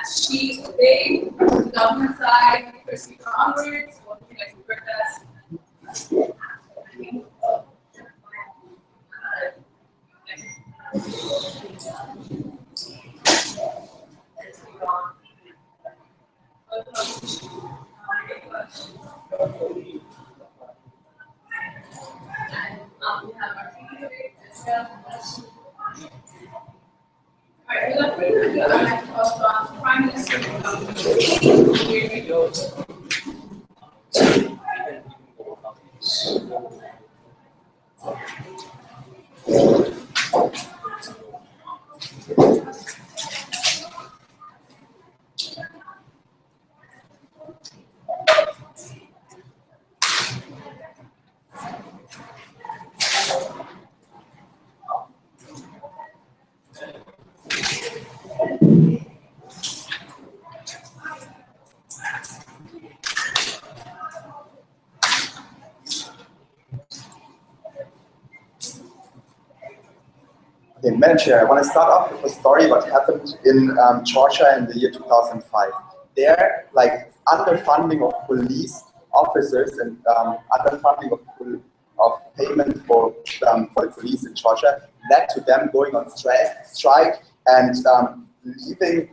She, they, the government side, first speaker onwards, what would you guys prefer best? We have our candidate, discuss. Alright, we left with the of Prime Minister. Here we go. Okay, Madam Chair, I want to start off with a story what happened in Georgia in the year 2005. There, like underfunding of police officers and underfunding of payment for the police in Georgia led to them going on strike and leaving,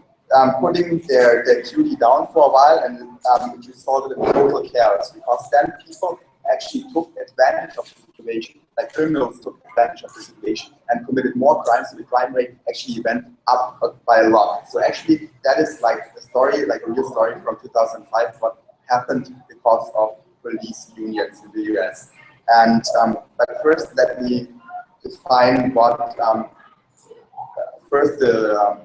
putting their duty down for a while, and it resulted in total chaos because then people actually took advantage of the situation, like criminals took advantage of the situation and committed more crimes, so the crime rate actually went up by a lot. So actually that is like a story, like a real story from 2005, what happened because of police unions in the US. And but first let me define what, first the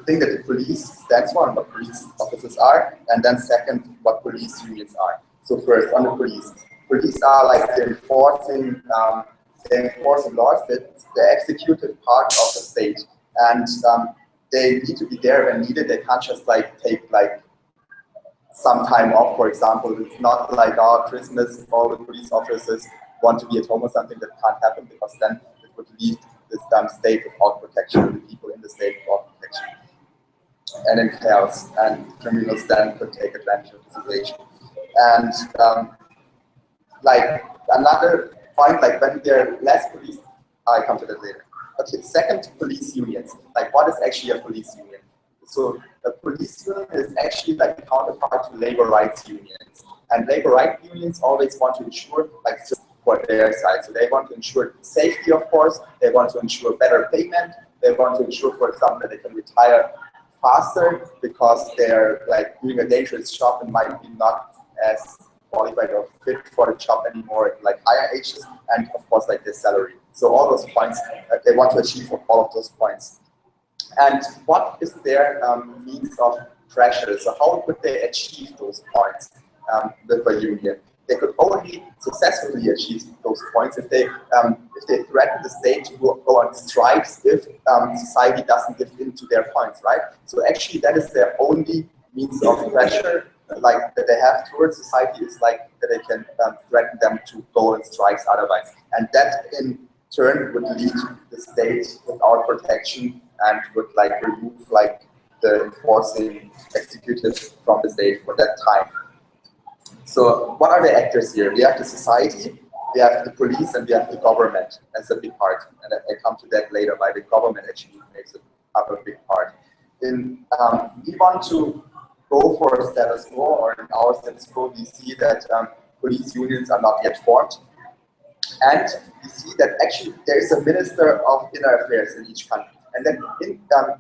thing that the police stands for and what police officers are, and then second, what police unions are. So first, on the police. Police are like the enforcing laws, that the executive part of the state, and they need to be there when needed. They can't just like take like some time off, for example. It's not like our Christmas, all the police officers want to be at home or something. That can't happen because then it would leave this state without protection, the people in the state without protection, and in chaos, and criminals then could take advantage of the situation. And like another point, like when there are less police, I'll come to that later. Okay, second, police unions. Like what is actually a police union? So a police union is actually like a counterpart to labor rights unions. And labor rights unions always want to ensure like for their side. So they want to ensure safety, of course. They want to ensure better payment. They want to ensure, for example, that they can retire faster because they're like doing a dangerous job and might be not as qualified or fit for the job anymore at like higher ages, and of course like their salary. So all those points, they want to achieve all of those points. And what is their means of pressure? So how could they achieve those points with a union? They could only successfully achieve those points if they threaten the state to go on strikes if society doesn't give in to their points, right? So actually that is their only means of pressure, like that they have towards society, is like that they can threaten them to go on strikes otherwise. And that in turn would lead the state without protection and would like remove like the enforcing executive from the state for that time. So what are the actors here? We have the society, we have the police, and we have the government as a big part. And I come to that later, why the government actually makes up a big part. We want to go for a status quo, or in our status quo, we see that police unions are not yet formed. And we see that actually there is a Minister of Inner Affairs in each country. And then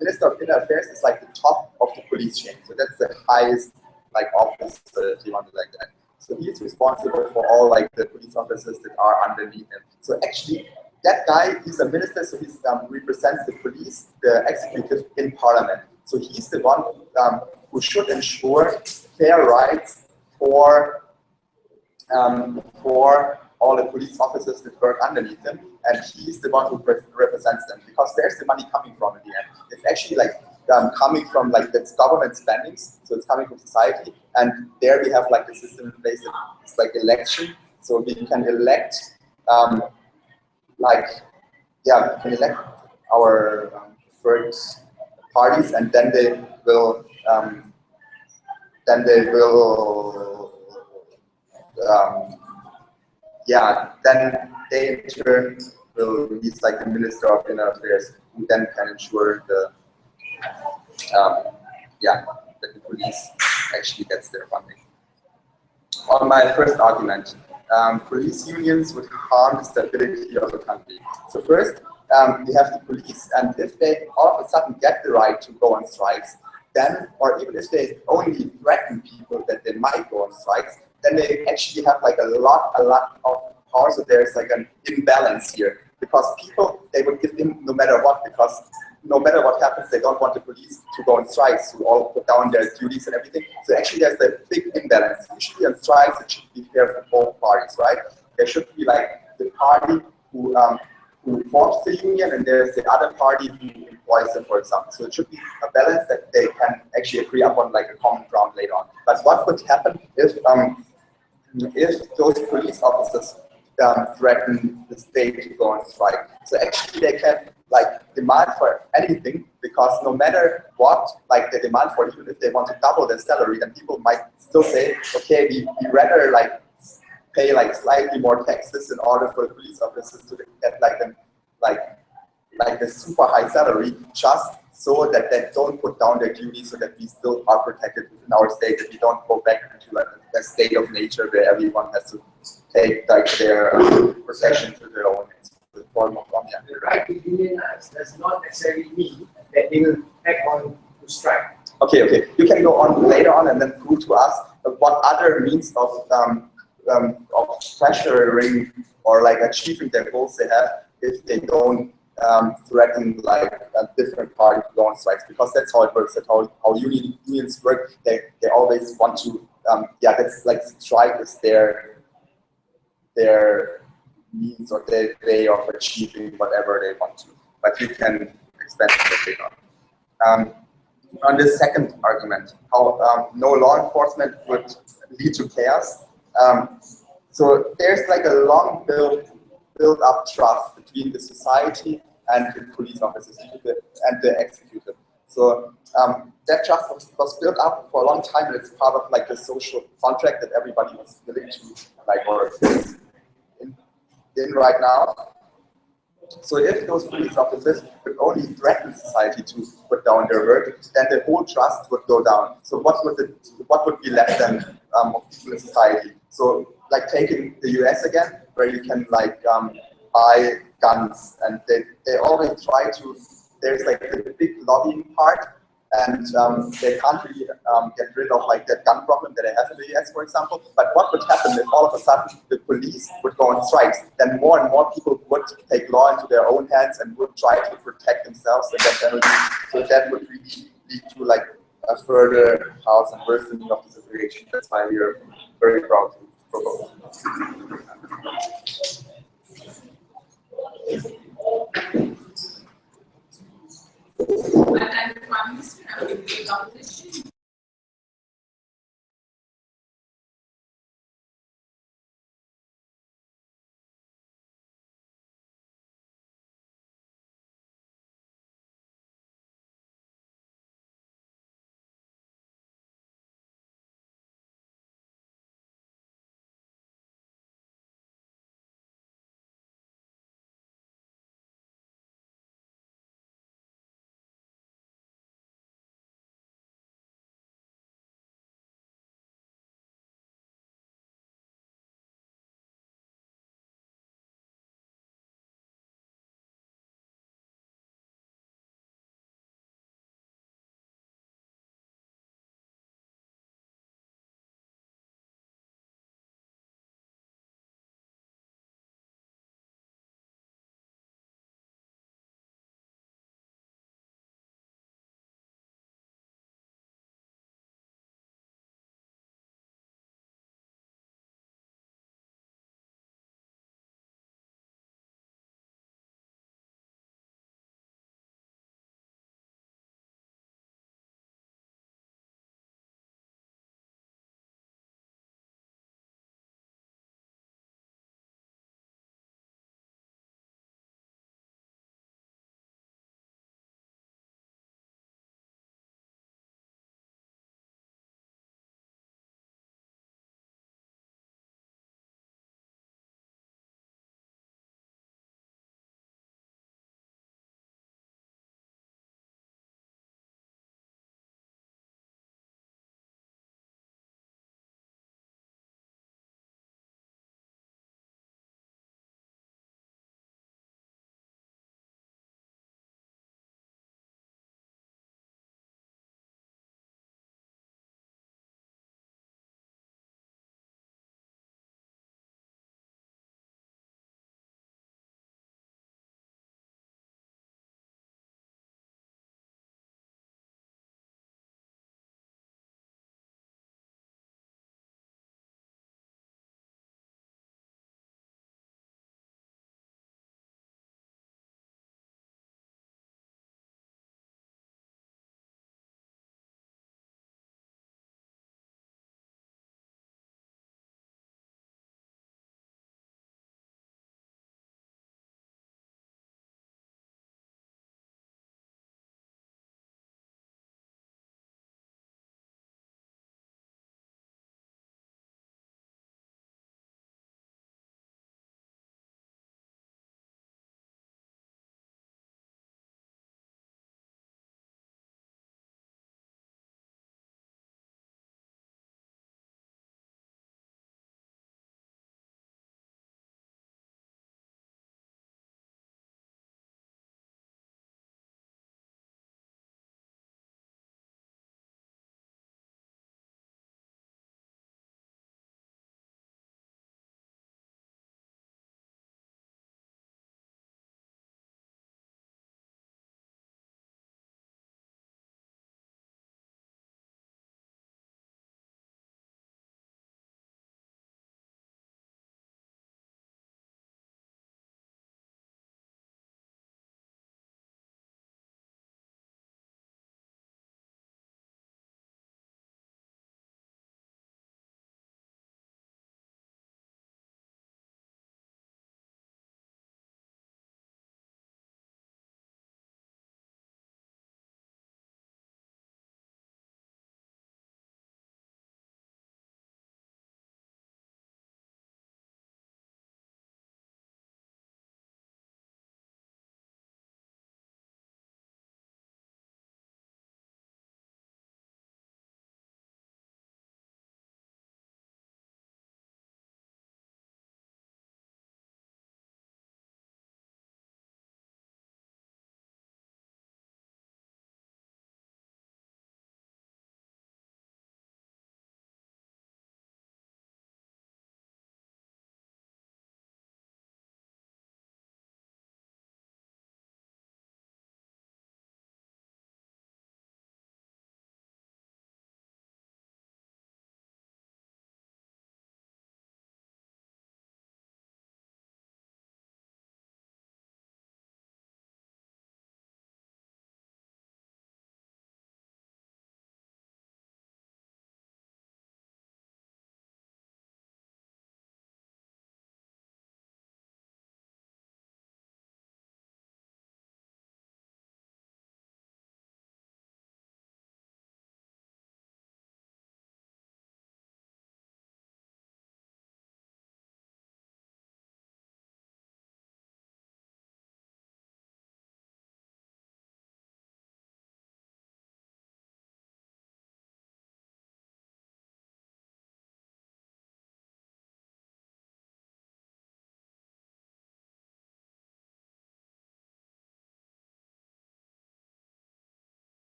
Minister of Inner Affairs is like the top of the police chain. So that's the highest like office, if you want to like that. So he's responsible for all like the police officers that are underneath him. So actually that guy, he's a minister, so he represents the police, the executive in parliament. So he's the one who should ensure fair rights for all the police officers that work underneath him, and he's the one who represents them, because where's the money coming from in the end? It's actually like coming from like that's government spendings, so it's coming from society, and there we have like the system in place that it's like election, so we can elect we can elect our preferred parties, and then they will then they in turn will release like the Minister of Inner Affairs, who then can ensure that the police actually gets their funding. On my first argument, police unions would harm the stability of the country. So first, we have the police, and if they all of a sudden get the right to go on strikes, then, or even if they only threaten people that they might go on strikes, then they actually have like a lot of power. So there's like an imbalance here, because people, they would give in no matter what, because no matter what happens, they don't want the police to go on strikes, to all put down their duties and everything. So actually there's a big imbalance. Usually on strikes, it should be fair for both parties, right? There should be like the party who forms the union, and there's the other party who employs them, for example. So it should be a balance that they can actually agree upon like a common ground later on. But what would happen if those police officers threaten the state to go on strike? So actually they can like demand for anything, because no matter what like they demand for, even if they want to double their salary, then people might still say, okay, we rather like pay like slightly more taxes in order for the police officers to get like the super high salary, just so that they don't put down their duties, so that we still are protected within our state, that we don't go back into like a state of nature where everyone has to take like their protection to their own hands. The right to unionize does not necessarily mean that they will act on to strike. Okay. You can go on later on and then prove to us what other means of pressuring or like achieving their goals they have if they don't threaten like a different party to go on strikes, because that's how it works. That's how unions work. They always want to that's like strike is their means or their way of achieving whatever they want to. But you can expand it later on. On the second argument, how no law enforcement would lead to chaos. So there's like a long build up trust between the society and the police officers and the executive. So that trust was built up for a long time, and it's part of like the social contract that everybody was willing to like or in right now. So if those police officers would only threaten society to put down their work, then the whole trust would go down. So what would be left then of people in society? So like taking the US again, where you can like buy guns, and they always try to. There's like the big lobbying part, and they can't really get rid of like that gun problem that they have in the US, for example. But what would happen if all of a sudden the police would go on strikes? Then more and more people would take law into their own hands and would try to protect themselves and their families. So that would really lead to like a further chaos and worsening of the situation. That's why we are very proud to propose. And the Prime Minister have the opposition.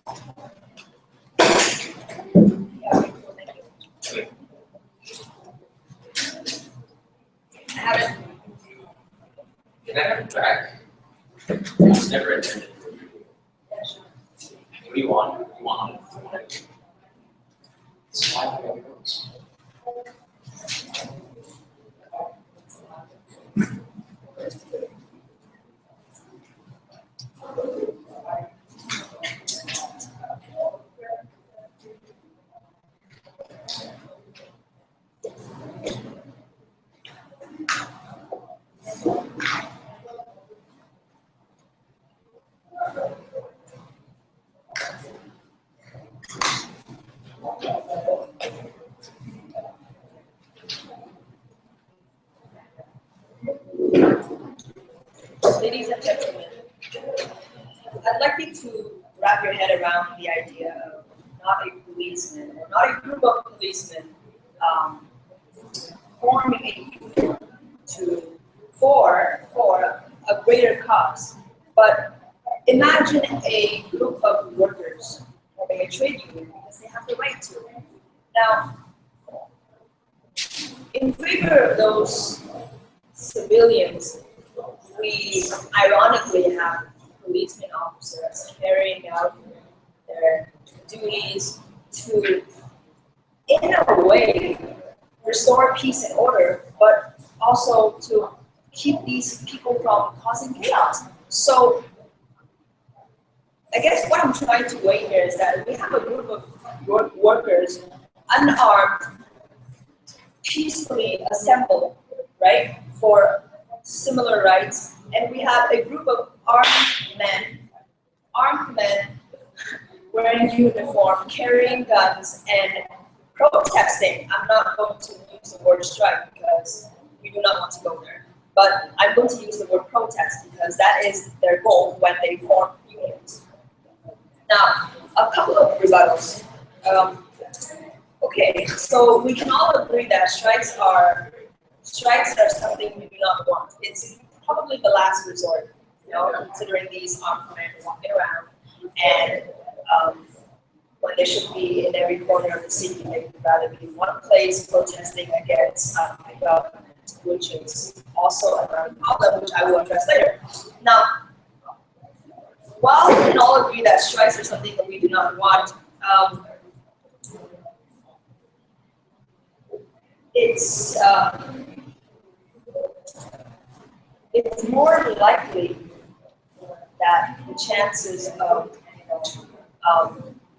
I haven't. Can I have it back? It's never intended for you. What do you want? You want it? Slide the way it goes. Ladies and gentlemen, I'd like you to wrap your head around the idea of not a policeman or not a group of policemen forming a union for a greater cause. But imagine a group of workers forming a trade union because they have the right to. Now, in favor of those civilians, we ironically have policemen officers carrying out their duties to, in a way, restore peace and order, but also to keep these people from causing chaos. So, I guess what I'm trying to weigh here is that we have a group of workers, unarmed, peacefully assembled, right, for similar rights, and we have a group of armed men wearing uniform, carrying guns, and protesting. I'm not going to use the word strike because we do not want to go there, but I'm going to use the word protest because that is their goal when they form unions. Now, a couple of rebuttals. Okay, so we can all agree that strikes are something we do not want. It's probably the last resort, you know, considering these armed men walking around, and when they should be in every corner of the city, they would rather be in one place protesting against the government, which is also another problem, which I will address later. Now, while we can all agree that strikes are something that we do not want, it's more likely that the chances of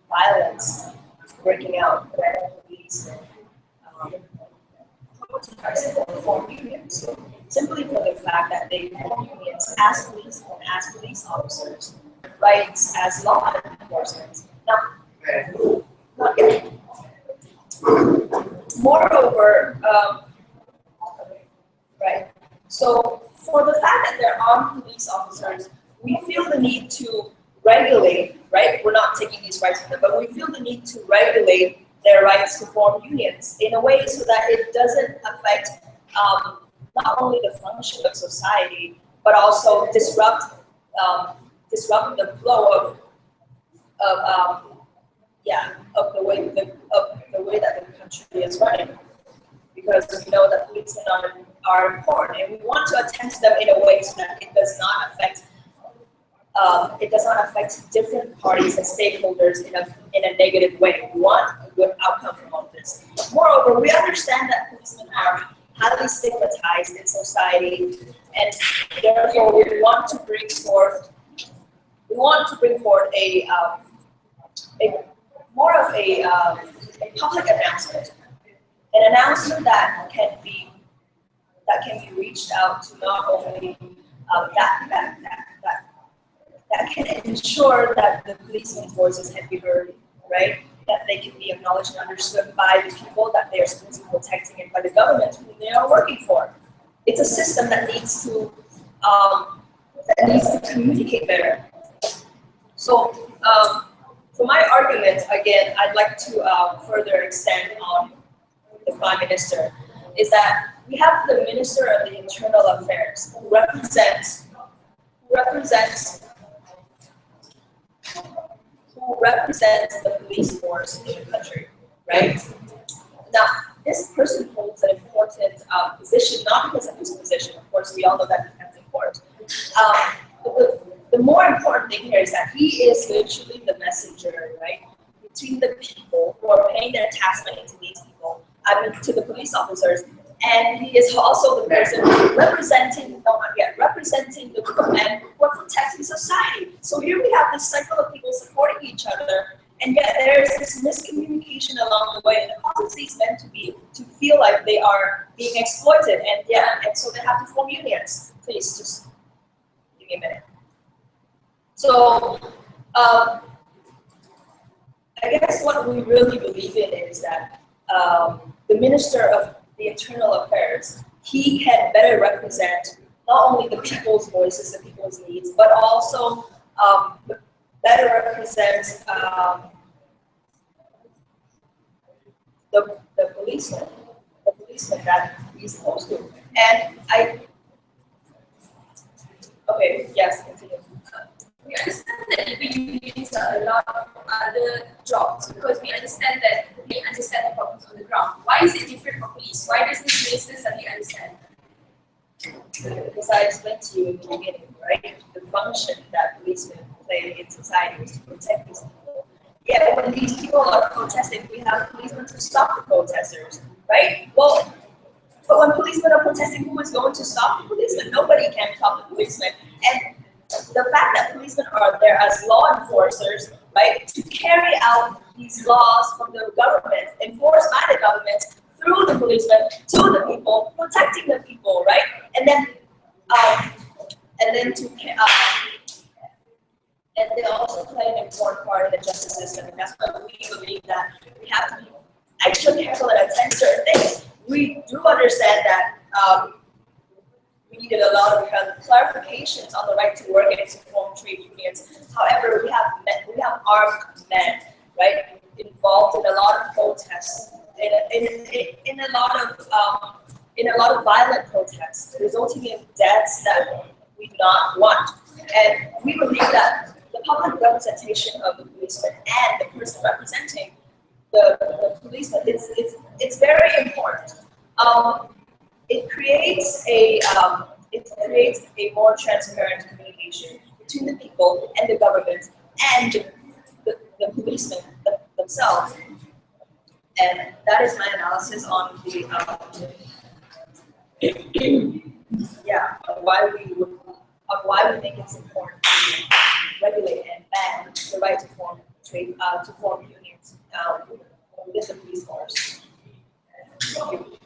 violence breaking out when police form unions, simply for the fact that they form unions as police and as police officers, rights as law enforcement. Now, moreover, right. So, for the fact that they're armed police officers, we feel the need to regulate, right? We're not taking these rights from them, but we feel the need to regulate their rights to form unions in a way so that it doesn't affect not only the function of society, but also disrupt the flow of the way that the country is running. Because we know that policemen are important, and we want to attend to them in a way so that it does not affect different parties and stakeholders in a negative way. We want a good outcome from all this. Moreover, we understand that policemen are highly stigmatized in society, and therefore we want to bring forth a public announcement. An announcement that can be reached out to not only that can ensure that the policemen's voices can be heard, right? That they can be acknowledged and understood by the people that they are supposed to be protecting and by the government who they are working for. It's a system that needs to communicate better. So, for my argument, again, I'd like to further extend on the Prime Minister, is that we have the Minister of the Internal Affairs who represents who represents the police force in the country, right? Now, this person holds an important position, not because of his position. Of course, we all know that that's important. But the more important thing here is that he is literally the messenger, right, between the people who are paying their tax money to these people, to the police officers, and he is also the person representing the people and who are protecting society. So here we have this cycle of people supporting each other, and yet there's this miscommunication along the way, and it causes these men to feel like they are being exploited, and so they have to form unions. Please just give me a minute. So I guess what we really believe in is that the Minister of the Internal Affairs, he can better represent not only the people's voices, the people's needs, but also better represent the policeman that he's supposed to. And okay, yes, continue. We understand that unions are a lot of other jobs because we understand that they understand the problems on the ground. Why is it different for police? Why does this minister suddenly understand? Because I explained to you in the beginning, right? The function that policemen play in society is to protect these people. Yet when these people are protesting, we have policemen to stop the protesters, right? Well, but when policemen are protesting, who is going to stop the policemen? Nobody can stop the policemen. And the fact that policemen are there as law enforcers, right, to carry out these laws from the government, enforced by the government, through the policemen, to the people, protecting the people, right? And they also play an important part in the justice system, and that's why we believe that we have to be extra careful and attend certain things. We do understand that we needed a lot of clarifications on the right to work and to form trade unions. However, we have armed men, right, involved in a lot of protests, in a lot of violent protests, resulting in deaths that we do not want. And we believe that the public representation of the policeman and the person representing the policeman, it's very important. It creates a more transparent communication between the people and the government and the policemen themselves. And that is my analysis on the why we think it's important to regulate and ban the right to form unions within the police force. Thank you.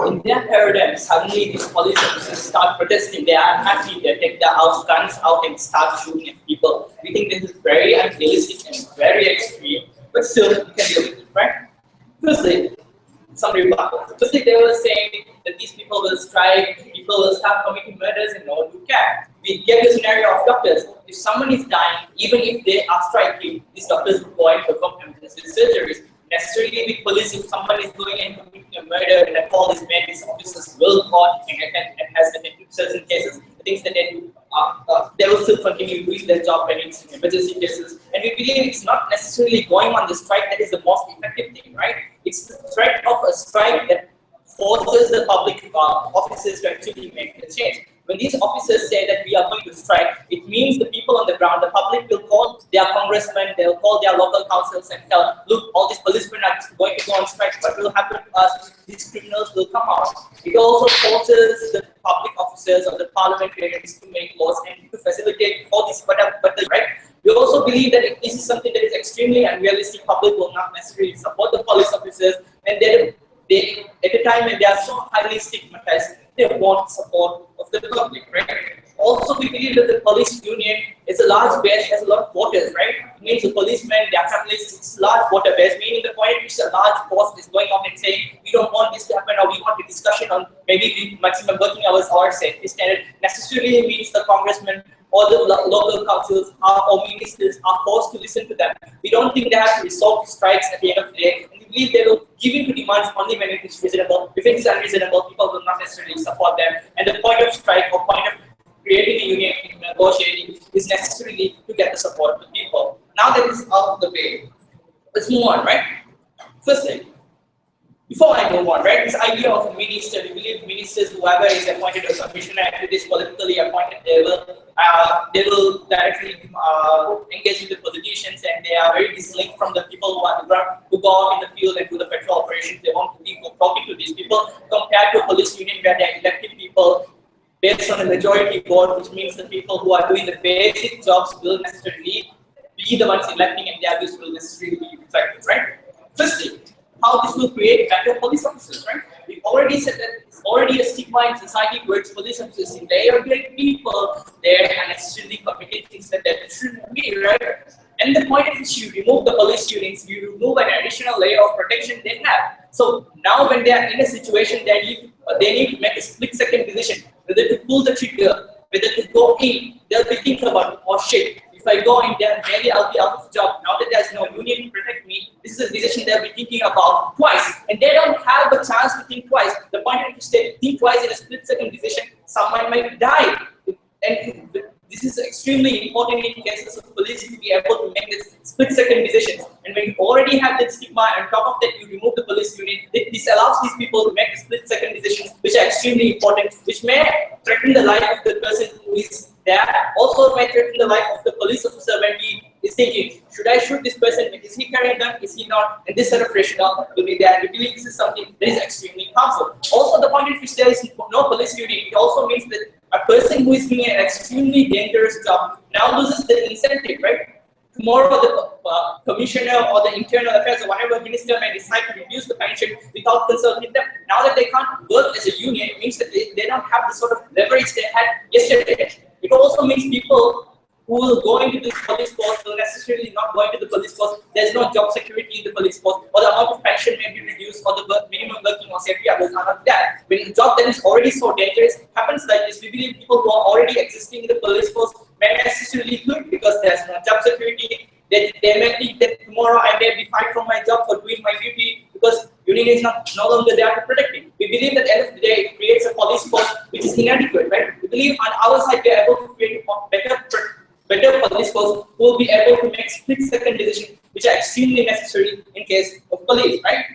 In their paradigm, suddenly these police officers start protesting. They are unhappy. They take their guns out and start shooting at people. We think this is very unrealistic and very extreme, but still we can deal with it, right? Firstly, some rebuttal. Firstly, they were saying that these people will strike, people will start committing murders and no one will care. We get the scenario of doctors. If someone is dying, even if they are striking, these doctors will go and perform emergency surgeries. Necessarily with police, if someone is going and committing a murder and a call is made, these officers will call and has attended certain cases. The things that they do, they will still continue doing their job when it's emergency cases. And we believe it's not necessarily going on the strike that is the most effective thing, right? It's the threat of a strike that forces the public officers to actually make the change. When these officers say that we are going to strike, it means the people on the ground, the public will call their congressmen, they'll call their local councils and tell, look, all these policemen are going to go on strike, what will happen to us? These criminals will come out. It also forces the public officers or the parliamentarians to make laws and to facilitate all this, but right? We also believe that if this is something that is extremely unrealistic, public will not necessarily support the police officers, and they at a time when they are so highly stigmatized, they want support of the public, right? Also, we believe that the police union is a large base, has a lot of voters, right? It means the policemen, their families, it's a large voter base, meaning the point at which a large force is going on and saying, we don't want this to happen, or we want a discussion on maybe the maximum working hours or safety standard, necessarily means the congressmen or the local councils or ministers are forced to listen to them. We don't think they have to resort to strikes at the end of the day, and we believe they will give in to demands only when it is reasonable. If it is unreasonable, people will not necessarily support them, and the point of strike or point of creating a union, negotiating, is necessarily to get the support of the people. Now that is out of the way, let's move on, right? Firstly, before I move on, right, this idea of a minister, we believe ministers, whoever is appointed as a commissioner, if it is politically appointed, they will directly engage with the politicians, and they are very dislinked from the people who are on the ground, who go out in the field and do the patrol operations. They want to be talking to these people, compared to a police union where they are elected people based on a majority vote, which means the people who are doing the basic jobs will necessarily be the ones electing, and their views will necessarily be reflected, right? Firstly, how this will create better police officers, right? We already said that it's already a stigma in society towards police officers. They are great people, they are unnecessarily committing things that they shouldn't be, right? And the point at which you remove the police unions, you remove an additional layer of protection they have. So now when they are in a situation, they need to make a split-second decision whether to pull the trigger, whether to go in. They'll be thinking about, oh shit, if I go in there, maybe I'll be out of job. Now that there's no union to protect me, this is a decision they'll be thinking about twice. And they don't have the chance to think twice. The point at which they think twice in a split-second decision, someone might die. And this is extremely important in cases of police to be able to make this split-second decisions. And when you already have that stigma, and on top of that you remove the police union, this allows these people to make split-second decisions, which are extremely important, which may threaten the life of the person who is there. Also may threaten the life of the police officer when he is thinking, should I shoot this person? Is he carrying a gun? Is he not? And this sort of rationale will be there. We believe this is something that is extremely harmful. Also, the point at which there is no police union, it also means that a person who is doing an extremely dangerous job now loses the incentive, right? Tomorrow, the commissioner or the internal affairs or whatever minister may decide to reduce the pension without consulting them. Now that they can't work as a union, it means that they don't have the sort of leverage they had yesterday. It also means people who will go into this police force will necessarily not go into the police force. There's no job security in the police force, or the amount of pension may be reduced, or the minimum working or safety hours are not there. When a job that is already so dangerous happens like this, we believe people who are already existing in the police force may necessarily quit because there's no job security. They may think that tomorrow I may be fired from my job for doing my duty because union is no longer there to protect me. We believe that at the end of the day it creates a police force which is inadequate, right? We believe on our side we are able to create a better police force who will be able to make split-second decisions which are extremely necessary in case of police, right?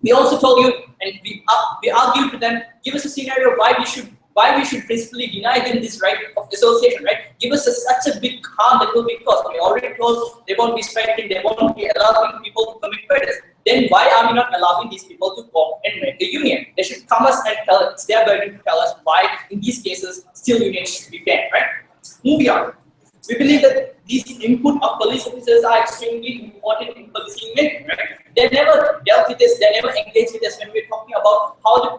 We also told you, and we argued to them, give us a scenario why we should principally deny them this right of association, right? Give us such a big harm that will be caused. We already told they won't be striking, they won't be allowing people to commit murders. Then why are we not allowing these people to go and make a union? They should come us and tell us, it's their burden to tell us why in these cases still unions should be banned, right? Moving on. We believe that these input of police officers are extremely important in policing making, right? They never dealt with this, they never engaged with this when we're talking about how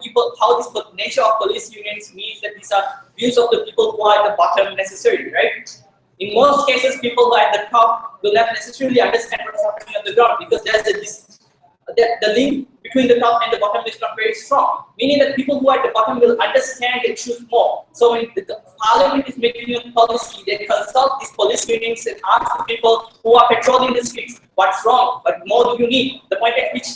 this nature of police unions means that these are views of the people who are at the bottom necessarily, right? In most cases, people who are at the top will not necessarily understand what's happening on the ground because there's the link between the top and the bottom is not very strong, meaning that people who are at the bottom will understand and choose more. So when the parliament is making a policy, they consult these police unions and ask the people who are patrolling the streets, what's wrong, what more do you need? The point at which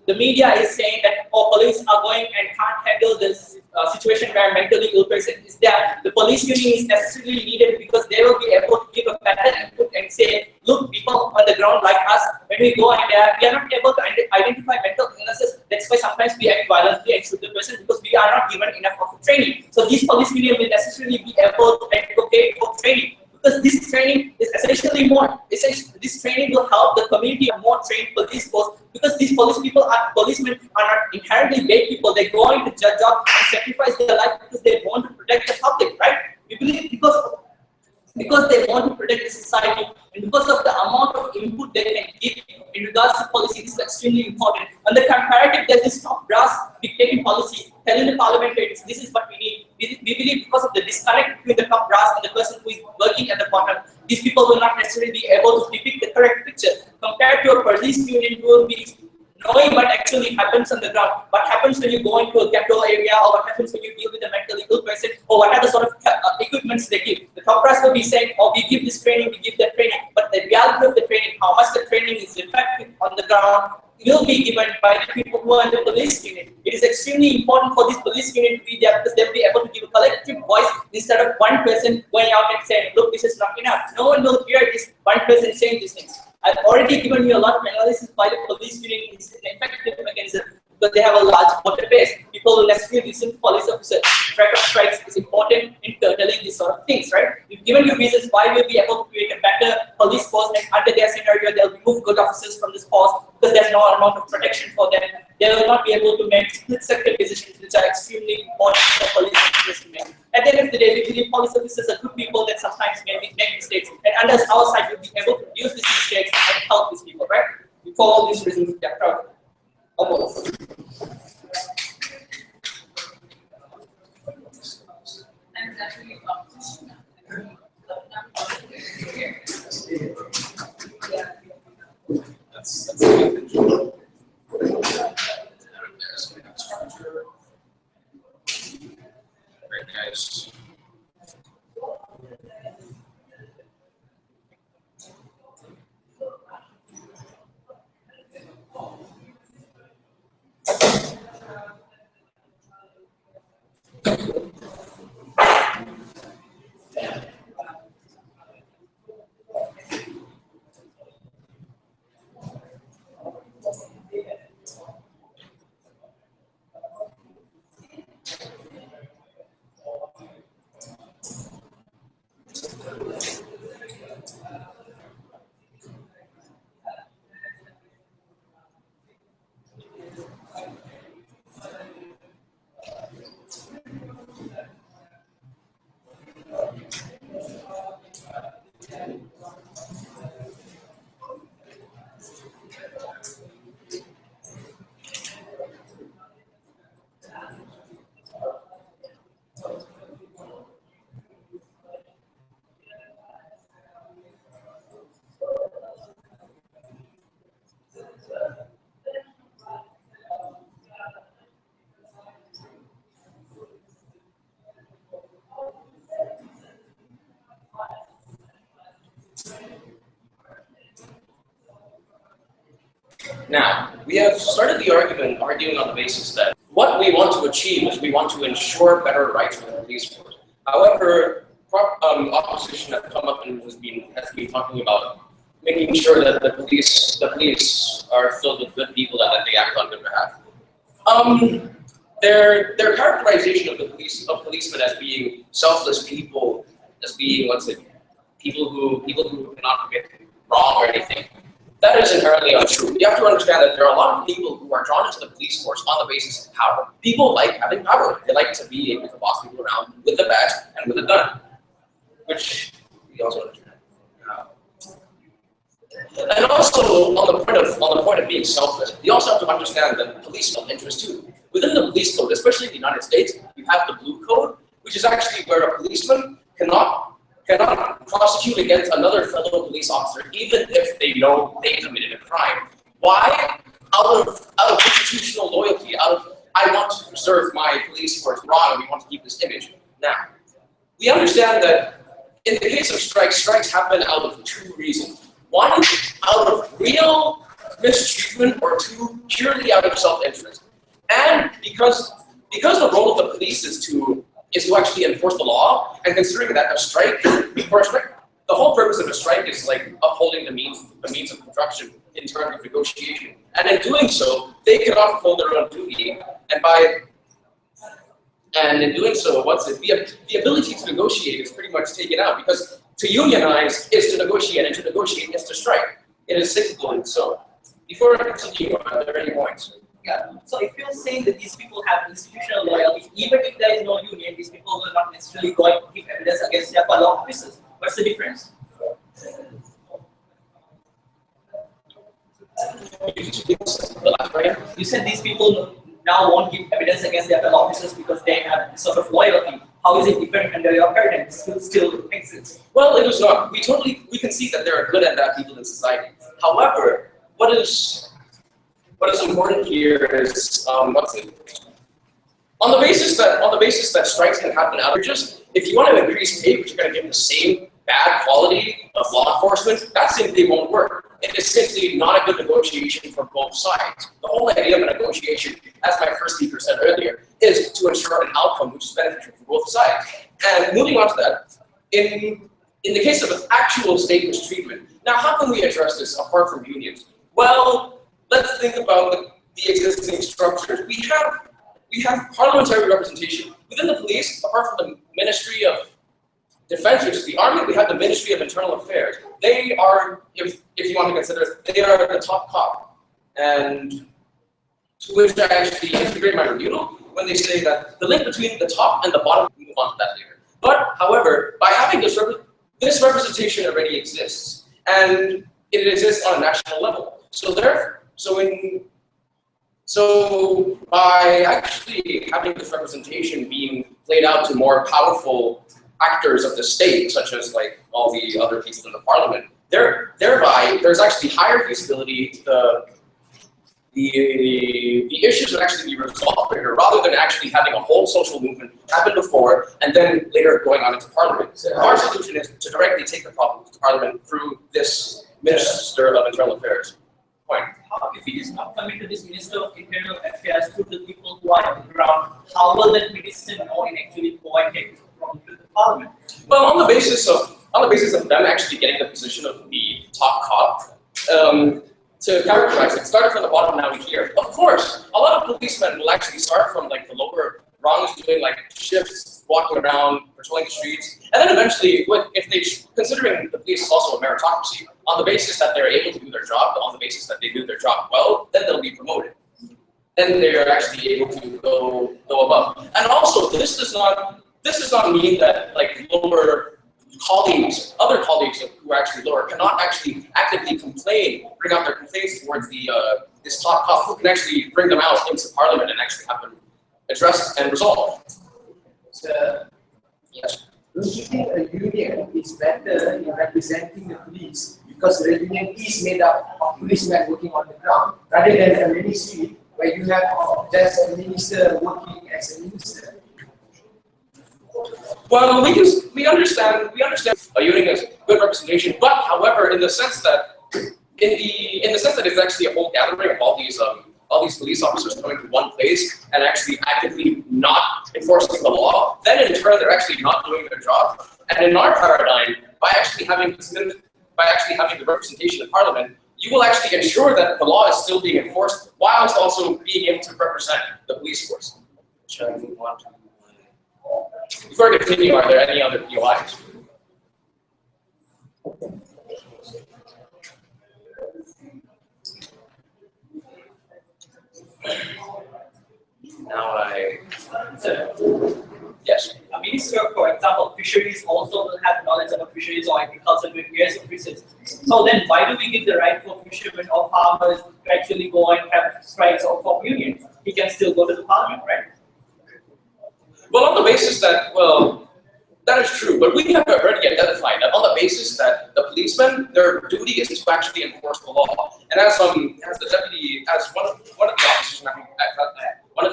the media is saying that police are going and can't handle this situation where mentally ill person is there. The police union is necessarily needed because they will be able to give a better input and say, look, people on the ground like us, when when we go and we are not able to identify mental illnesses. That's why sometimes we act violently and shoot the person because we are not given enough of training. So this police union will necessarily be able to advocate for training. Because this training is essentially this training will help the community of more trained police force, because these policemen are not inherently bad people. They go into judge up and sacrifice their life because they want to protect the public, right? We believe because they want to protect the society, and because of the amount of input they can give in regards to policy, this is extremely important. On the comparative, there's this top brass dictating policy, telling the parliamentarians this is what we need. We believe because of the disconnect between the top brass and the person who is working at the bottom, these people will not necessarily be able to depict the correct picture compared to a police union who will be knowing what actually happens on the ground, what happens when you go into a ghetto area, or what happens when you deal with a mentally ill person, or what are the sort of equipments they give. The top brass will be saying, oh, we give this training, we give that training, but the reality of the training, how much the training is effective on the ground, will be given by the people who are in the police unit. It is extremely important for this police unit to be there because they'll be able to give a collective voice instead of one person going out and saying, look, this is not enough. No one will hear this one person saying these things. I've already given you a lot of analysis why the police union is an effective mechanism, because they have a large voter base. People will necessarily listen to police officers. Threat of strikes is important in telling these sort of things, right? We've given you reasons why we'll be able to create a better police force, and under their scenario, they'll remove good officers from this force because there's no amount of protection for them. They will not be able to make split-sector decisions, which are extremely important for police officers to make. At the end of the day, we believe police officers are good people that sometimes make mistakes, and under our side, we'll be able to reduce these mistakes and help these people, right? For all these reasons, we are proud. Almost. That's a Great, guys. Now, we have started the argument arguing on the basis that what we want to achieve is we want to ensure better rights for the police force. However, opposition has come up and has been talking about making sure that the police are filled with good people and that they act on their behalf. Their characterization of policemen as being selfless people, as being people who cannot commit wrong or anything. That is inherently untrue. You have to understand that there are a lot of people who are drawn into the police force on the basis of power. People like having power. They like to be able to boss people around with a bat and with a gun, which we also understand. And also, on the point of being selfless, you also have to understand that police self-interest too. Within the police code, especially in the United States, you have the blue code, which is actually where a policeman cannot prosecute against another fellow police officer, even if they know they committed a crime. Why? Out of institutional loyalty, I want to preserve my police force wrong, and we want to keep this image. Now, we understand that in the case of strikes happen out of two reasons. One, out of real mistreatment, or two, purely out of self-interest. And because the role of the police is to actually enforce the law, and considering that the whole purpose of a strike is like upholding the means of production. in terms of negotiation. And in doing so, they cannot fulfill their own duty. And in doing so, the ability to negotiate is pretty much taken out, because to unionize is to negotiate, and to negotiate is to strike. It is cyclical and so. Before I continue, are there any points? Yeah. So if you're saying that these people have institutional loyalty, even if there is no union, these people will not necessarily go and give evidence against their fellow officers. What's the difference? You said these people now won't give evidence against their fellow officers because they have sort of loyalty. How is it different under your paradigm? It still exists. Well, it is not. We can see that there are good and bad people in society. However, what is important here is on the basis that strikes can happen out of just, if you want to increase pay, but you're going to give the same bad quality of law enforcement, that simply won't work. It is simply not a good negotiation for both sides. The whole idea of a negotiation, as my first speaker said earlier, is to ensure an outcome which is beneficial for both sides. And moving on to that, in the case of an actual state mistreatment, now how can we address this apart from unions? Well, let's think about the existing structures. We have parliamentary representation within the police, apart from the Ministry of Defense, which is the Army. We have the Ministry of Internal Affairs. They are, if you want to consider, they are the top cop. And to which I actually integrate my rebuttal when they say that the link between the top and the bottom, we'll move on to that later. But, however, by having this representation already exists, and it exists on a national level. So by actually having this representation being played out to more powerful actors of the state, such as like all the other people in the parliament, thereby there's actually higher visibility. The issues would actually be resolved quicker, rather than actually having a whole social movement happen before and then later going on into parliament. So our solution is to directly take the problems to parliament through this Minister of Internal Affairs. Point. How, if it is not coming to this Minister of Internal Affairs to the people who are on the ground, how will that minister know and actually go and take the problem to the parliament? Well, on the basis of them actually getting the position of the top cop, to characterize it, starting from the bottom now to here. Of course, a lot of policemen will actually start from like the lower rungs, doing like shifts, walking around, patrolling the streets, and then eventually, considering the police is also a meritocracy, on the basis that they're able to do their job, on the basis that they do their job well, then they'll be promoted. Then they are actually able to go above. And also, this does not mean that like lower colleagues, other colleagues who are actually lower, cannot actually actively bring out their complaints towards this top cop, who can actually bring them out into parliament and actually have them addressed and resolved. So, yes. Don't you think a union is better in representing the police, because the union is made up of policemen working on the ground, rather than a ministry where you have just a minister working as a minister? Well, we understand a union is good representation, but however, in the sense that it's actually a whole gathering of all these police officers coming to one place and actually actively not enforcing the law, then in turn they're actually not doing their job. And in our paradigm, by actually having the representation in Parliament, you will actually ensure that the law is still being enforced whilst also being able to represent the police force. Shall I move on to? Before I continue, are there any other POIs? Yes. A minister, for example, fisheries also will have knowledge about fisheries or agriculture with years of research. So then why do we give the right for fishermen or farmers to actually go and have strikes or form unions? He can still go to the parliament, right? Well, on the basis that, that is true, but we have already identified that on the basis that the policemen, their duty is to actually enforce the law. And as the deputy, as one of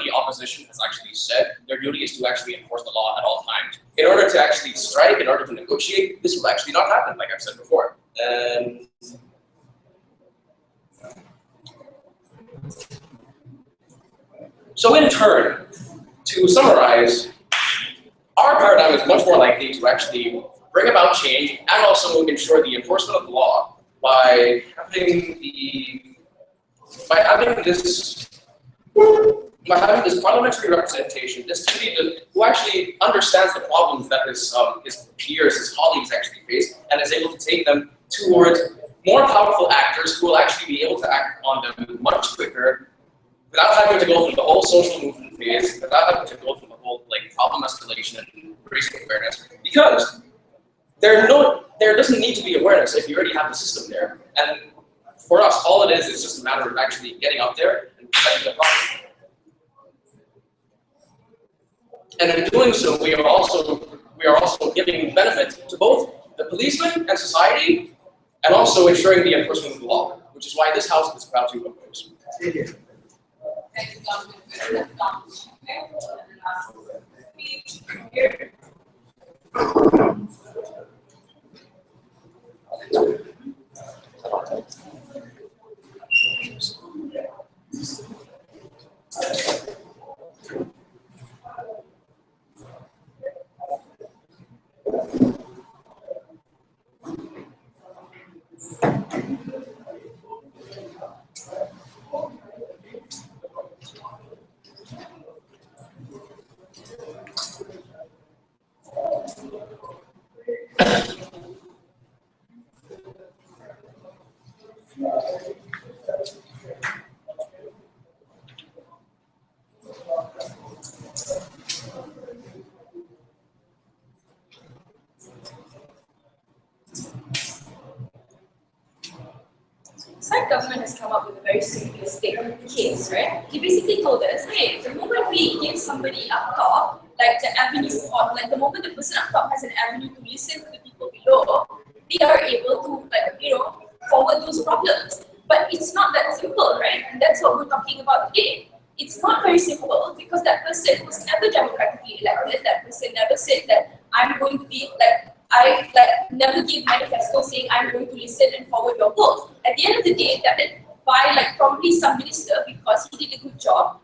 the opposition has actually said, their duty is to actually enforce the law at all times. In order to actually strike, in order to negotiate, this will actually not happen, like I've said before. So in turn, to summarize, our paradigm is much more likely to actually bring about change and also ensure the enforcement of the law by having this parliamentary representation, this committee who actually understands the problems that his peers, his colleagues actually face, and is able to take them towards more powerful actors who will actually be able to act on them much quicker, without having to go through the whole social movement phase, without having to go through the whole problem escalation and raising awareness, because there doesn't need to be awareness if you already have the system there. And for us, all it is just a matter of actually getting up there and presenting the problem. And in doing so, we are also giving benefit to both the policemen and society, and also ensuring the enforcement of the law, which is why this house is proud to oppose. Thank you, Here. Side government has come up with a very simplistic case, right? He basically told us, hey, the moment we give somebody up top, like the avenue, or like the moment the person up top has an avenue to listen to the people below, they are able to, forward those problems. But it's not that simple, right? And that's what we're talking about today. It's not very simple because that person was never democratically elected. That person never said that I'm going to be I never give manifesto saying I'm going to listen and forward your vote. At the end of the day, that is by probably some minister because he did a good job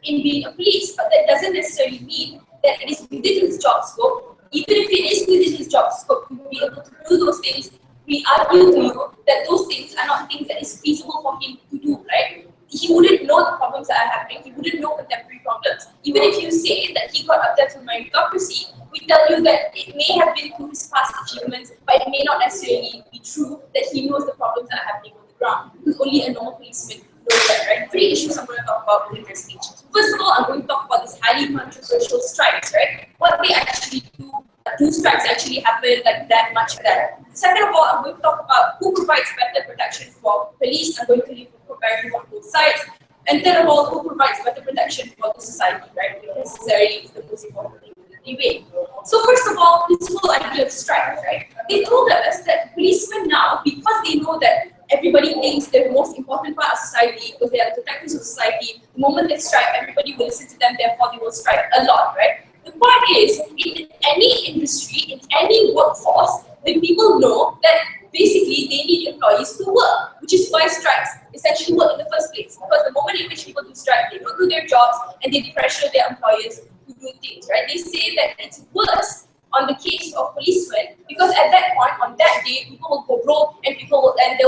in being a police, but that doesn't necessarily mean that it is within his job scope. Even if it is within his job scope to be able to do those things, we argue to you that those things are not things that is feasible for him to do, right? He wouldn't know the problems that are happening. He wouldn't know contemporary problems. Even if you say that he got up there to meritocracy, we tell you that it may have been through his past achievements, but it may not necessarily be true that he knows the problems that are happening on the ground, because only a normal policeman knows that, right? 3 issues I'm going to talk about within my speech. First of all, I'm going to talk about this highly controversial strikes, right? What they actually do. Do strikes actually happen that much of that? Second of all, I'm going to talk about who provides better protection for police. I'm going to leave a comparative on both sides. And third of all, who provides better protection for the society, right? Because necessarily is the most important thing in the debate. So first of all, this whole idea of strike, right? They told us that policemen now, because they know that everybody thinks they're the most important part of society because they are the protectors of society, the moment they strike, everybody will listen to them, therefore they will strike a lot, right? The point is, in any industry, in any workforce, the people know that basically they need employees to work, which is why strikes essentially work in the first place. Because the moment in which people do strike, they don't do their jobs and they pressure their employers to do things, right? They say that it's worse on the case of policemen because at that point, on that day, people will go broke and there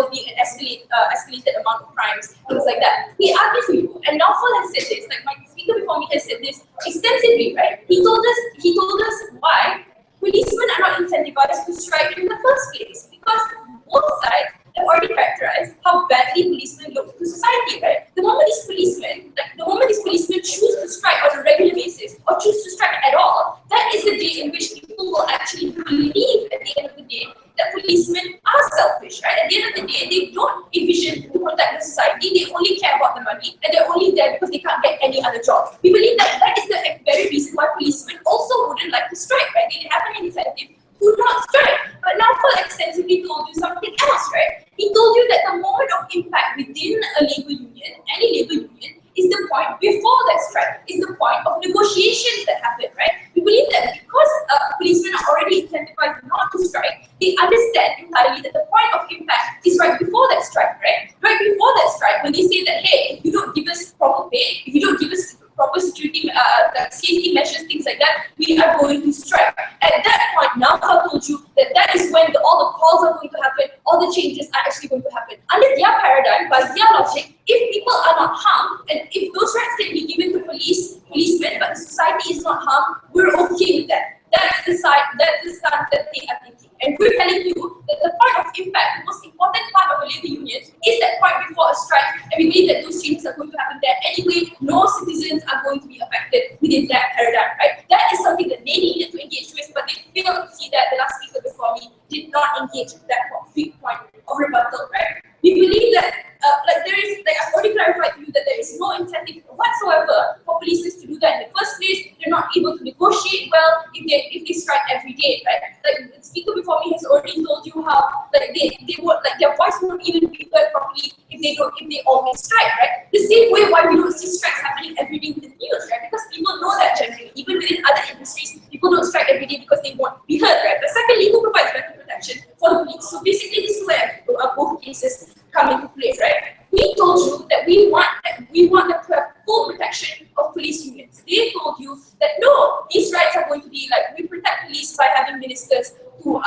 will be an escalated amount of crimes, things like that. We argue for you, and Naufal has said this, like my speaker before me has said this extensively, right? He told us why policemen are not incentivized to strike in the first place, because both sides have already characterized how badly policemen look to society, right? The moment these policemen choose to strike on a regular basis or choose to strike at all, that is the day in which people will actually believe at the end of the day that policemen are selfish, right? At the end of the day, they don't envision to protect the society, they only care about the money, and they're only there because they can't get any other job. We believe that that is the very reason why policemen also wouldn't like to strike, right? They have an incentive to not strike. But Naufal extensively told you something else, right? He told you that the moment of impact within a labor union, any labor union, is the point before that strike, is the point of negotiations that happen, right? We believe that because policemen are already incentivized not to strike, they understand entirely that the point of impact is right before that strike, right? Right before that strike, when they say that, hey, if you don't give us proper pay, if you don't give us proper security, like safety measures, things like that, we are going to strike. At that point, NASA told you that that is when all the calls are going to happen, all the changes are actually going to happen. Under their paradigm, by their logic, if people are not harmed, and if those rights can be given to policemen, but the society is not harmed, we're okay with that. That's the stance that they are taking. And we're telling you that the point of impact, the most important part of a labor union, is that point before a strike, and we believe that those changes are going to happen there anyway. No citizens are going to be affected within that paradigm, right? That is something that they needed to engage with, but they failed to see that. The last speaker before me did not engage with that big point of rebuttal, right? We believe that, I've already clarified to you that there is no incentive whatsoever for police to do that in the first place. They're not able to negotiate well if they strike every day, right? Like the speaker before me has already told you how their voice won't even be heard properly if they always strike, right? The same way why we don't see strikes happening every day in the news, right? Because people know that generally, even within other industries, people don't strike every day because they won't be heard, right? But secondly, who provides better protection for the police? So basically, this is where both cases come into place, right? We told you that we want them to have full protection of police unions. They told you that no, these rights are going to be like, we protect police by having ministers to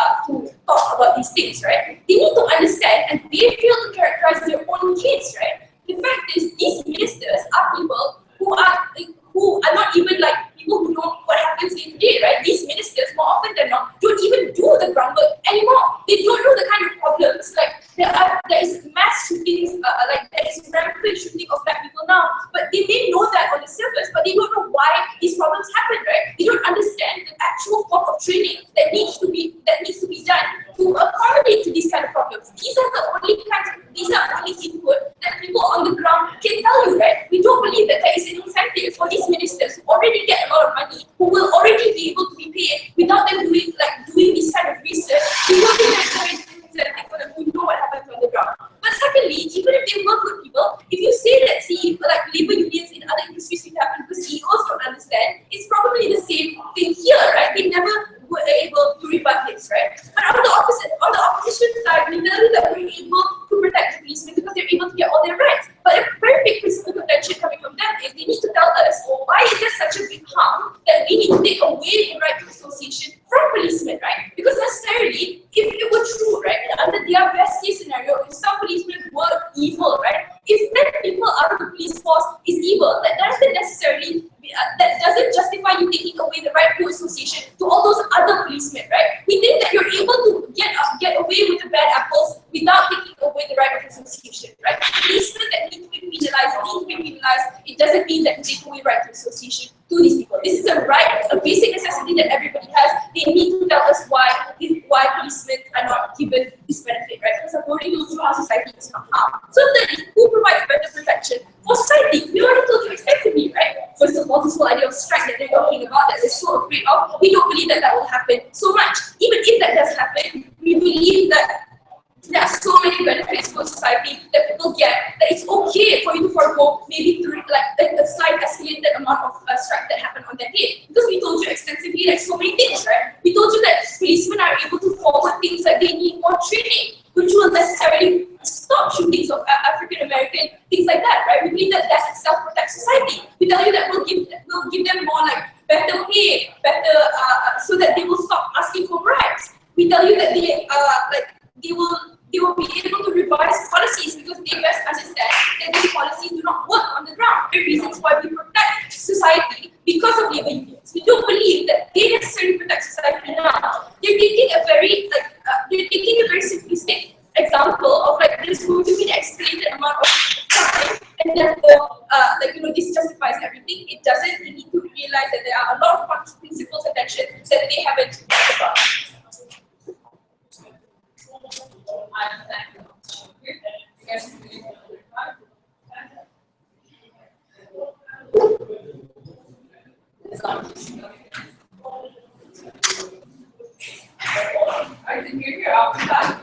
talk about these things, right? They need to understand, and they fail to characterize their own case, right? The fact is, these ministers are people who are not even like people who know what happens day to day, right? These ministers, more often than not, don't even do the groundwork anymore. They don't know the kind of problems, like there is mass shootings, there is rampant shooting of black people now, but they may know that on the surface, but they don't know why these problems happen, right? They don't understand the actual form of training that needs to be done to accommodate to these kind of problems. These are only input that people on the ground can tell you, right? We don't believe that there is an incentive for these ministers who already get a lot of money, who will already be able to be paid without them doing this kind of research. We don't think there is an incentive for them to know what happens on the ground. But secondly, even if they work with people, if you say that labor unions in other industries will happen because CEOs don't understand, it's probably the same thing here, right? They never were able to rebut this, right? But on the opposition side, we know that we're able to protect the policemen because they're able to get all their rights. But a very big principle contention coming from them is they need to tell us, why is there such a big harm that we need to take away the right to association from policemen, right? Because necessarily, if it were true, right, under their best case scenario, if some policemen were evil, right, if 10 people out of the police force is evil, that doesn't necessarily that doesn't justify you taking away the right to association to all those other policemen, right? We think that you're able to get away with the bad apples without taking away the right of association, right? Policemen that need to be penalized, it doesn't mean that you take away right to association to these people. This is a right, a basic necessity that everybody has. They need to tell us why policemen are not given this benefit, right? Because according to how society is not harmed. So then, who provides better protection for society? We already told you extensively, right? First of all, this whole idea of strike that they're talking about, that they're so afraid of, we don't believe that will happen so much. Even if that does happen, we believe that there are so many benefits for society that people get, that it's okay for you to forego maybe through a slight escalated amount of strike that happened on that day. Because we told you extensively so many things, right? We told you that policemen are able to forward things like they need more training, which will necessarily stop shootings of African American, things like that, right? We believe that itself protects society. We tell you that we'll give them more better pay, so that they will stop asking for bribes. We tell you that they will be able to revise policies because they best understand that these policies do not work on the ground. The reasons why we protect society because of labor unions. We don't believe that they necessarily protect society now. They're taking a very simplistic example of there's going to be an escalated amount of time, and therefore this justifies everything. It doesn't. We need to realize that there are a lot of principles and tensions that they haven't talked about. I didn't hear you after that.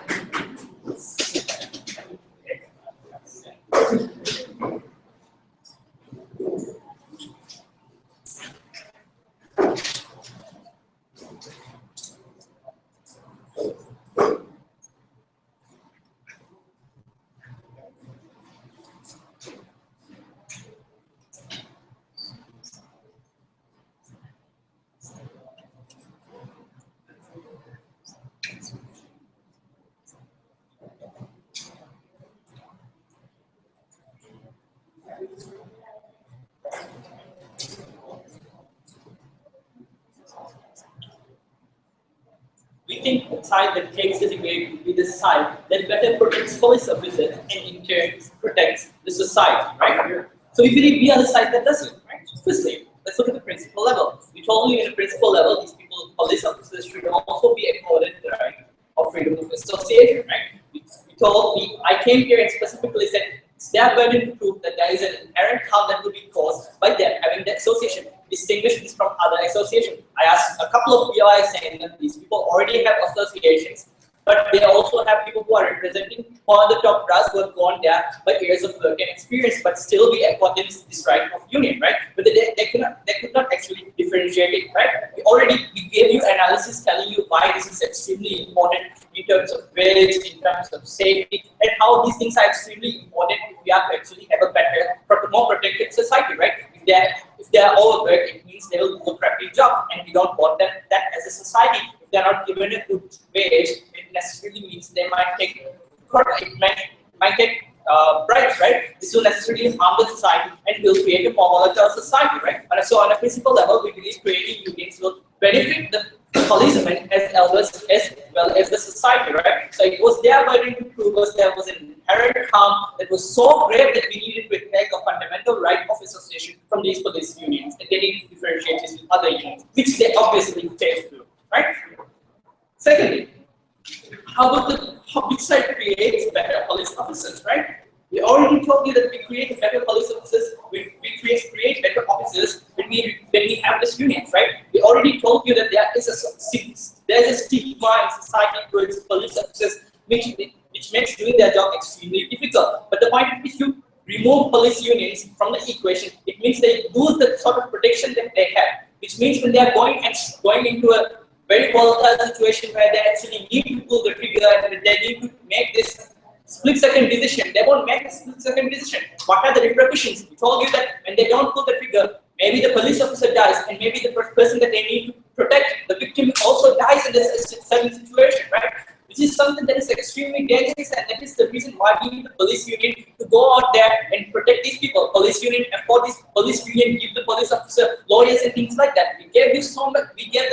think the side that takes the debate will be the side that better protects police officers and in turn protects the society, right? So we believe we are the side that does it, right? Firstly, let's look at the principal level. We told you in the principal level, these people, police officers, should also be accorded the right of freedom of association, right? I came here and specifically said it's their burden to prove that there is an inherent harm that would be caused by them having the association. Distinguish this from other associations. I asked a couple of POIs saying that these people already have associations, but they also have people who are representing on the top brass who have gone there by years of work and experience, but still be accorded this right of union, right? But they could not actually differentiate it, right? We gave you analysis telling you why this is extremely important in terms of wage, in terms of safety, and how these things are extremely important if we are to actually have a better, more protected society, right? If they are overworked, it means they will do a crappy job, and we don't want them that as a society. If they are not given a good wage, it necessarily means they might take bribes, right? This will necessarily harm the society and will create a more volatile society, right? And so on a principal level, we believe creating unions will benefit the policemen as well as the society, right? So it was their burden to prove us there was an inherent harm that was so great that we needed to take a fundamental right of association from these police unions, and they need to differentiate this with other unions, which they obviously failed to do, right? Secondly, how about which side creates better police officers, right? We already told you that we create better police officers, we create better officers when we have this unions, right? We already told you that there is a stigma in society towards police officers, which makes doing their job extremely difficult. But the point at which you remove police unions from the equation, it means they lose the sort of protection that they have, which means when they are going into a very volatile situation where they actually need to pull the trigger and they need to make this split-second decision. They won't make a split-second decision. What are the repercussions? We told you that when they don't pull the trigger, maybe the police officer dies, and maybe the person that they need to protect, the victim, also dies in this certain situation, right? Which is something that is extremely dangerous, and that is the reason why we need the police union to go out there and protect these people. Police union, and for this police union, give the police officer lawyers and things like that. We gave them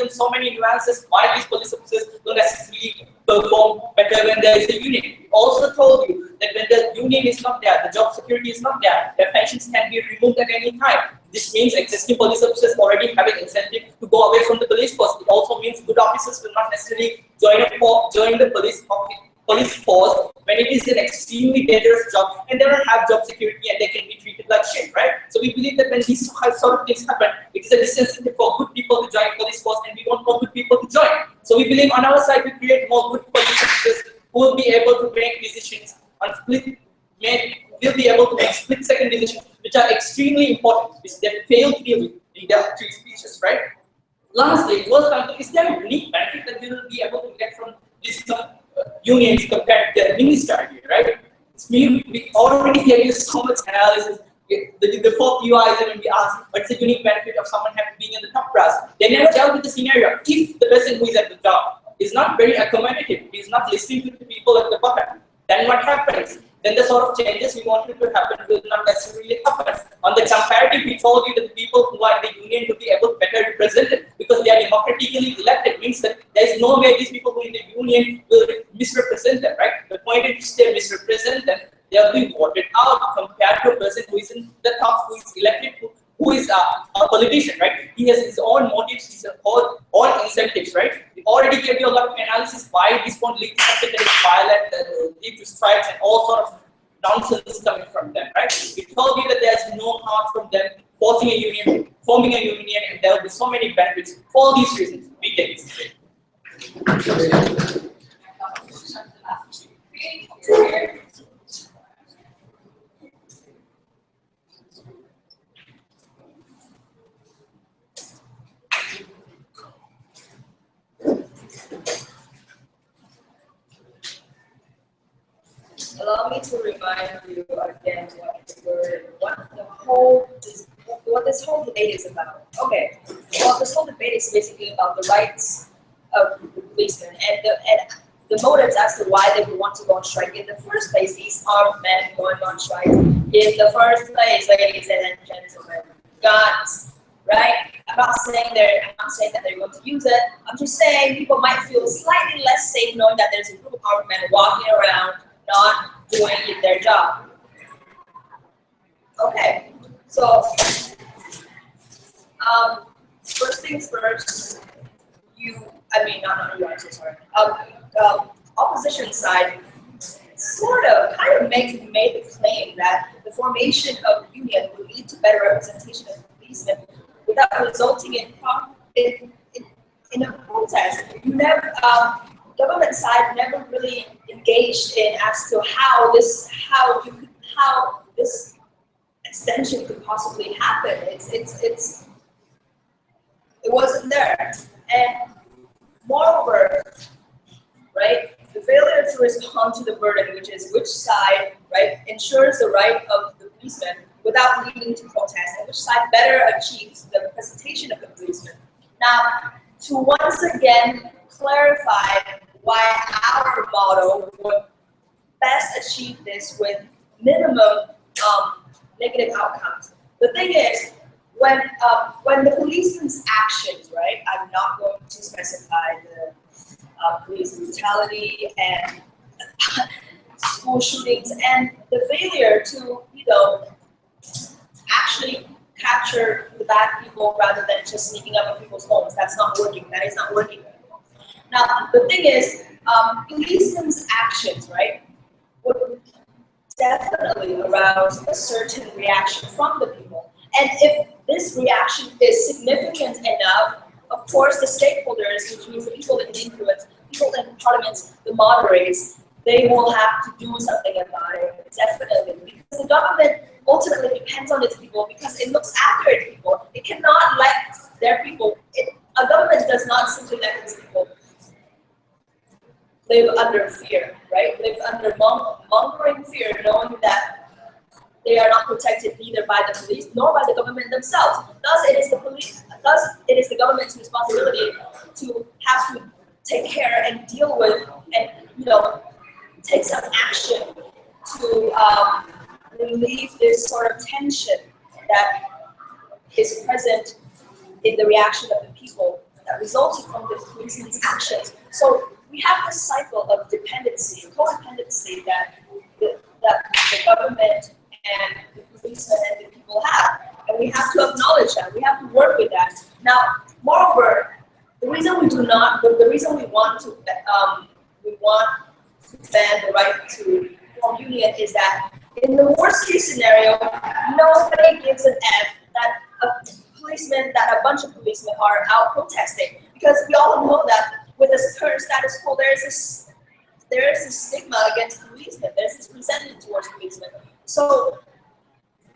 so many nuances why these police officers don't necessarily perform better when there is a union. We also told you that when the union is not there, the job security is not there, their pensions can be removed at any time. This means existing police officers already have an incentive to go away from the police force. It also means good officers will not necessarily join the police force when it is an extremely dangerous job and they don't have job security and they can be treated like shit, right? So we believe that when these sort of things happen, it is a disincentive for good people to join police force, and we want more good people to join. So we believe on our side we create more good police officers who will be able to make decisions on split-second decisions, which are extremely important, which they fail to do in their three speeches, right? Lastly, is there a unique benefit that we will be able to get from these unions compared to the ministry, right? We already gave you so much analysis. The 4 POIs, when we asked what's the unique benefit of someone being in the top brass, they never dealt with the scenario. If the person who is at the top is not very accommodative, he is not listening to the people at the bottom, then what happens? Then the sort of changes we wanted to happen will not necessarily happen. On the comparative, we told you that the people who are in the union to be able to better represented because they are democratically elected, means that there is no way these people who are in the union will misrepresent them, right? The point at which they misrepresent them, they will be voted out compared to a person who is in the top, who is elected, who is a politician, right? He has his own motives, his own incentives, right? We already gave you a lot of analysis why this won't lead to something that is violent, lead to strikes and all sort of nonsense coming from them, right? We told you that there's no harm from them forming a union, and there will be so many benefits. For all these reasons, we take this straight. Allow me to remind you again what this whole debate is about. Okay, well, this whole debate is basically about the rights of the policemen and the motives as to why they would want to go on strike in the first place. These armed men going on strike in the first place, ladies and gentlemen, guns, right? I'm not saying that they're going to use it. I'm just saying people might feel slightly less safe knowing that there's a group of armed men walking around not doing their job. Okay, so first things first, opposition side kind of made the claim that the formation of the union would lead to better representation of policemen without resulting in a protest. Government side never really engaged in as to how this extension could possibly happen. It wasn't there, and moreover, right, the failure to respond to the burden, which is which side, right, ensures the right of the policeman without leading to protest, and which side better achieves the representation of the policeman. Now, to once again clarify why our model would best achieve this with minimum negative outcomes. The thing is, when the policeman's actions, right, I'm not going to specify the police brutality and school shootings and the failure to, actually capture the bad people rather than just sneaking up on people's homes. That's not working. That is not working anymore. Now, the thing is, policemen's actions, right, would definitely arouse a certain reaction from the people. And if this reaction is significant enough, of course, the stakeholders, which means the people in influence, people in parliament, the moderates, they will have to do something about it, definitely. Because the government ultimately depends on its people because it looks after its people. It cannot let their people, a government does not simply let its people live under fear, right? Live under mongering fear, knowing that they are not protected neither by the police nor by the government themselves. Thus, it is the government's responsibility to have to take care and deal with and take some action to relieve this sort of tension that is present in the reaction of the people that resulted from the policeman's actions. So we have this cycle of dependency, codependency that the government and the policemen and the people have, and we have to acknowledge that. We have to work with that. Now, moreover, the reason we want to ban the right to form union is that in the worst case scenario, nobody gives an F that a bunch of policemen are out protesting, because we all know that with this current status quo, there is this stigma against policemen. There's this resentment towards policemen. So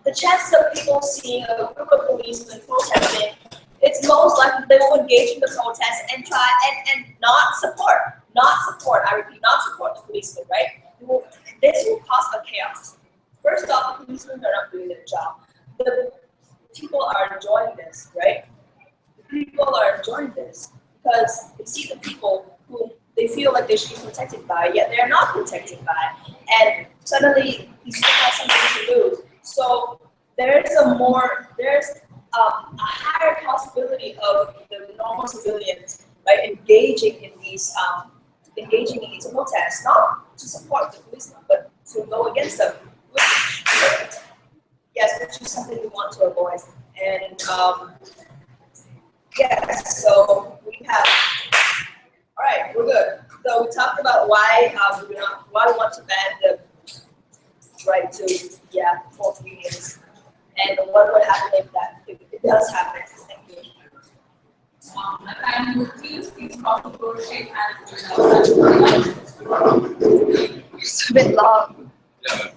the chances of people seeing a group of policemen protesting, it's most likely they will engage in the protest and try and not support. I repeat, not support the policemen, right? This will cause a chaos. First off, the policemen are not doing their job. The people are enjoying this, right? The people are enjoying this because they see the people who they feel like they should be protected by, yet they're not protected by. And suddenly, these people have something to lose. So there's a higher possibility of the normal civilians, right, engaging in these protests, not to support the policemen, but to go against them. Which is something we want to avoid. And so we have. All right, we're good. So we talked about why we want to ban the right to form unions, and what would happen if it does happen. Thank you. And please controversial It's a bit long. Yeah.